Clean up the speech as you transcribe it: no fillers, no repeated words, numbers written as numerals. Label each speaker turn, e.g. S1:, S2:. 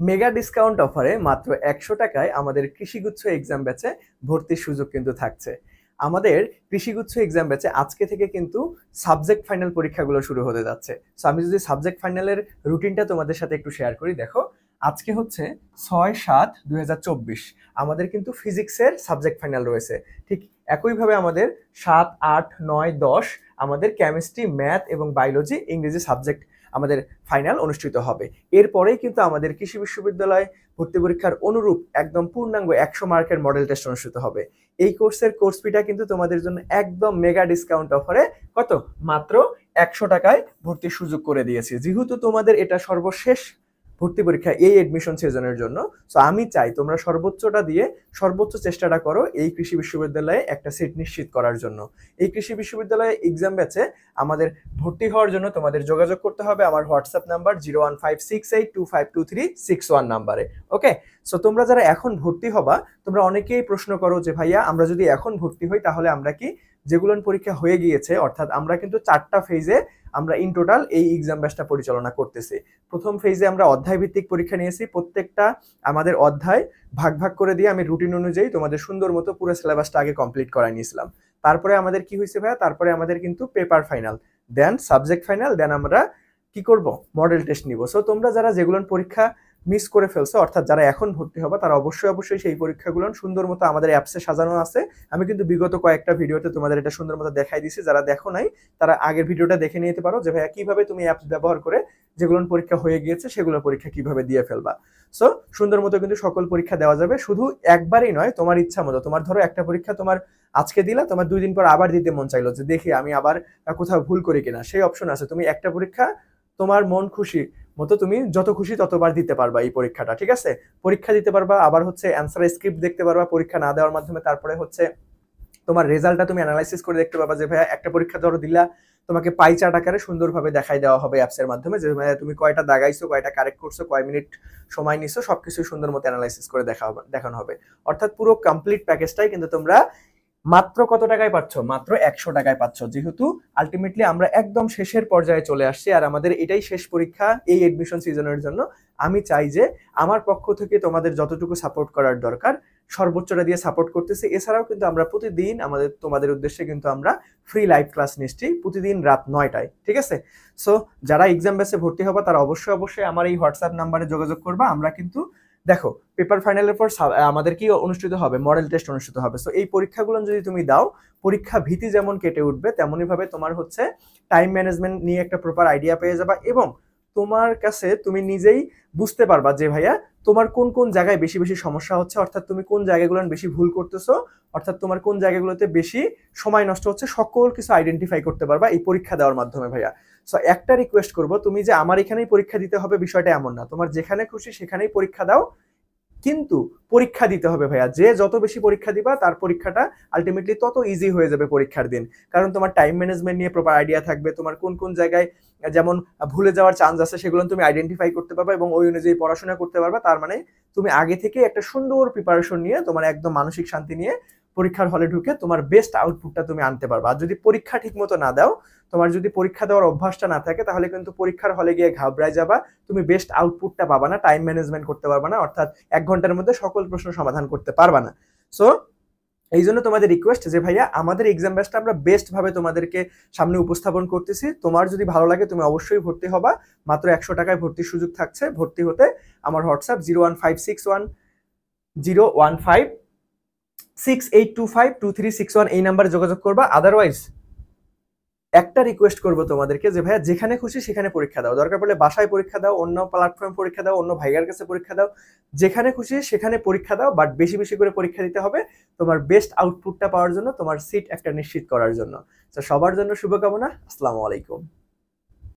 S1: Mega discount অফারে মাত্র 100 টাকায় আমাদের কৃষিগুচ্ছ এক্সাম ব্যাচে ভর্তির সুযোগ কিন্তু থাকছে। আমাদের কৃষিগুচ্ছ এক্সাম ব্যাচে আজকে থেকে কিন্তু সাবজেক্ট ফাইনাল পরীক্ষাগুলো শুরু হতে যাচ্ছে। সো আমি যদি সাবজেক্ট ফাইনালের রুটিনটা তোমাদের সাথে একটু শেয়ার করি, দেখো আজকে হচ্ছে 6-7-2024 আমাদের কিন্তু ফিজিক্সের সাবজেক্ট ফাইনাল রয়েছে। ঠিক একইভাবে আমাদের 7-8-9-10 আমাদের কেমিস্ট্রি, ম্যাথ এবং বায়োলজি, ইংরেজি সাবজেক্ট আমাদের ফাইনাল অনুষ্ঠিত হবে। এরপরেই কিন্তু আমাদের কৃষি বিশ্ববিদ্যালয় ভর্তি পরীক্ষার অনুরূপ একদম পূর্ণাঙ্গ 100 মার্কের মডেল টেস্ট অনুষ্ঠিত হবে। এই কোর্সের কোর্স ফিটা কিন্তু তোমাদের জন্য একদম মেগা ডিসকাউন্ট অফারে কত, মাত্র 100 টাকায় ভর্তির সুযোগ করে দিয়েছি, যেহেতু তোমাদের এটা সর্বশেষ ভর্তি পরীক্ষা এই এডমিশন সিজনের জন্য। সো আমি চাই তোমরা সর্বোচ্চটা দিয়ে সর্বোচ্চ চেষ্টাটা করো এই কৃষি বিশ্ববিদ্যালয়ে একটা সিট নিশ্চিত করার জন্য। এই কৃষি বিশ্ববিদ্যালয়ে এক্সাম ব্যাচে আমাদের ভর্তি হওয়ার জন্য তোমাদের যোগাযোগ করতে হবে আমার হোয়াটসঅ্যাপ নাম্বার 01568252361 নাম্বারে। ওকে, সো তোমরা যারা এখন ভর্তি হবা, তোমরা অনেকেই প্রশ্ন করো যে ভাইয়া আমরা যদি এখন ভর্তি হই তাহলে আমরা কি যেগুলো পরীক্ষা হয়ে গিয়েছে, অর্থাৎ আমরা কিন্তু 4টা ফেজে আমরা ইন টোটাল এই এক্সাম ব্যাচটা পরিচালনা করতেছি। প্রথম ফেজে আমরা অধ্যায় ভিত্তিক পরীক্ষা নিয়েছি, প্রত্যেকটা আমাদের অধ্যায় ভাগ ভাগ করে দিয়ে আমি রুটিন অনুযায়ী তোমাদের সুন্দর মতো পুরো সিলেবাসটা আগে কমপ্লিট করাই নিয়েছিলাম। তারপরে আমাদের কি হয়েছে ভাইয়া, তারপরে আমাদের কিন্তু paper final, then subject final, then আমরা কি করব, মডেল টেস্ট নিব। সো তোমরা যারা যেগুলো পরীক্ষা মিস করে ফেলছো, অর্থাৎ যারা এখন ভর্তি হবে, তারা অবশ্যই সেই পরীক্ষাগুলো সুন্দর মতো আমাদের অ্যাপসে সাজানো আছে। আমি কিন্তু বিগত কয়েকটা ভিডিওতে তোমাদের এটা সুন্দর মতো দেখাই দিছি, যারা দেখো নাই তারা আগের ভিডিওটা দেখে নিতে পারো যে ভাইয়া কিভাবে তুমি অ্যাপস ব্যবহার করে যেগুলো পরীক্ষা হয়ে গিয়েছে সেগুলো পরীক্ষা কিভাবে দিয়ে ফেলবা। সো সুন্দর মতো কিন্তু সকল পরীক্ষা দেওয়া যাবে, শুধু একবারই নয়, তোমার ইচ্ছা মতো। তোমার ধরো একটা পরীক্ষা তোমার আজকে দিলা, তোমার 2 দিন পর আবার দিতে মন চাইলো যে দেখি আমি আবার কোথাও ভুল করি কিনা, সেই অপশন আছে। তুমি একটা পরীক্ষা তোমার মন খুশি মতো তুমি যত খুশি ততবার দিতে পারবা এই পরীক্ষাটা, ঠিক আছে? পরীক্ষা দিতে পারবা, আবার হচ্ছে অ্যান্সার স্ক্রিপ্ট দেখতে পারবা পরীক্ষা না দেওয়ার মাধ্যমে। তারপরে হচ্ছে তোমার রেজাল্টটা তুমি অ্যানালাইসিস করে দেখতে পারবা যে ভাইয়া একটা পরীক্ষা ধরো দিলা, তোমাকে পাই চার্ট আকারে সুন্দরভাবে দেখাই দেওয়া হবে অ্যাপসের মাধ্যমে যে ভাইয়া তুমি কয়টা দাগাইছো, কয়টা কারেক্ট করছো, কয় মিনিট সময় নিছো, সবকিছু সুন্দর মতো অ্যানালাইসিস করে দেখানো হবে। অর্থাৎ পুরো কমপ্লিট প্যাকেজটাই কিন্তু তোমরা মাত্র কত টাকায় পাচ্ছ, মাত্র 100 টাকায় পাচ্ছ। যেহেতু আলটিমেটলি আমরা একদম শেষের পর্যায়ে চলে আসছি আর আমাদের এটাই শেষ পরীক্ষা এই এডমিশন সিজনের জন্য, আমি চাই যে আমার পক্ষ থেকে তোমাদের যতটুকু সাপোর্ট করার দরকার সর্বোচ্চটা দিয়ে সাপোর্ট করতেছি। এছাড়াও কিন্তু আমরা প্রতিদিন তোমাদের উদ্দেশ্যে কিন্তু আমরা ফ্রি লাইভ ক্লাস নিচ্ছি প্রতিদিন রাত 9টায়, ঠিক আছে? সো যারা এক্সাম বেসে ভর্তি হবা তারা অবশ্যই আমার এই হোয়াটসঅ্যাপ নাম্বারে যোগাযোগ করবা। আমরা কিন্তু দেখো পেপার ফাইনালের পর আমাদের কি অনুষ্ঠিত হবে, মডেল টেস্ট অনুষ্ঠিত হবে। সো এই পরীক্ষাগুলো যদি তুমি দাও, পরীক্ষা ভীতি যেমন কেটে উঠবে, তেমনই ভাবে তোমার হচ্ছে টাইম ম্যানেজমেন্ট নিয়ে একটা প্রপার আইডিয়া পেয়ে যাবা এবং তোমার কাছে তুমি নিজেই বুঝতে পারবা যে ভাইয়া তোমার কোন কোন জায়গায় বেশি বেশি সমস্যা হচ্ছে, অর্থাৎ তুমি কোন জায়গাগুলো বেশি ভুল করতেছো, অর্থাৎ তোমার কোন জায়গাগুলোতে বেশি সময় নষ্ট হচ্ছে, সকল কিছু আইডেন্টিফাই করতে পারবা এই পরীক্ষা দেওয়ার মাধ্যমে ভাইয়া। সো একটা রিকোয়েস্ট করব, তুমি যে আমার এখানেই পরীক্ষা দিতে হবে বিষয়টা এমন না, তোমার যেখানে খুশি সেখানেই পরীক্ষা দাও, কিন্তু পরীক্ষা দিতে হবে ভাইয়া। যে যত বেশি পরীক্ষা দিবা তার পরীক্ষাটা আলটিমেটলি তত ইজি হয়ে যাবে পরীক্ষার দিন, কারণ তোমার টাইম ম্যানেজমেন্ট নিয়ে প্রপার আইডিয়া থাকবে। তোমার কোন কোন জায়গায় যেমন ভুলে যাওয়ার চান্স আছে সেগুলো তুমি আইডেন্টিফাই করতে পারবা এবং ওই অনুযায়ী পড়াশোনা করতে পারবা। তার মানে তুমি আগে থেকে একটা সুন্দর প্রিপারেশন নিয়ে তোমার একদম মানসিক শান্তি নিয়ে পরীক্ষার হলে ঢুকে তোমার বেস্ট আউটপুটটা তুমি আনতে পারবা। আর যদি পরীক্ষা ঠিক মতো না দাও, তোমার যদি পরীক্ষা দেওয়ার অভ্যাসটা না থাকে, তাহলে কিন্তু পরীক্ষার হলে গিয়ে ঘাবড়ায় যাবা, তুমি বেস্ট আউটপুটটা পাবা না, টাইম ম্যানেজমেন্ট করতে পারবা না, অর্থাৎ 1 ঘন্টার মধ্যে সকল প্রশ্ন সমাধান করতে পারবা না। সো এই জন্য তোমাদের রিকোয়েস্ট যে ভাইয়া আমাদের এক্সাম ব্যাচটা আমরা বেস্ট ভাবে তোমাদেরকে সামনে উপস্থাপন করতেছি। তোমার যদি ভালো লাগে তুমি অবশ্যই ভর্তি হবা, মাত্র 100 টাকায় ভর্তির সুযোগ থাকছে। ভর্তি হতে আমার হোয়াটসঅ্যাপ 01561 এই নাম্বারে যোগাযোগ করবা। আদারওয়াইজ একটা রিকোয়েস্ট করবো তোমাদেরকে যে ভাইয়া যেখানে খুশি সেখানে পরীক্ষা দাও, দরকার পড়লে বাসায় পরীক্ষা দাও, অন্য প্ল্যাটফর্মে পরীক্ষা দাও, অন্য ভাইয়ার কাছে পরীক্ষা দাও, যেখানে খুশি সেখানে পরীক্ষা দাও, বাট বেশি বেশি করে পরীক্ষা দিতে হবে তোমার বেস্ট আউটপুটটা পাওয়ার জন্য, তোমার সিট একটা নিশ্চিত করার জন্য। তো সবার জন্য শুভকামনা। আসসালামু আলাইকুম।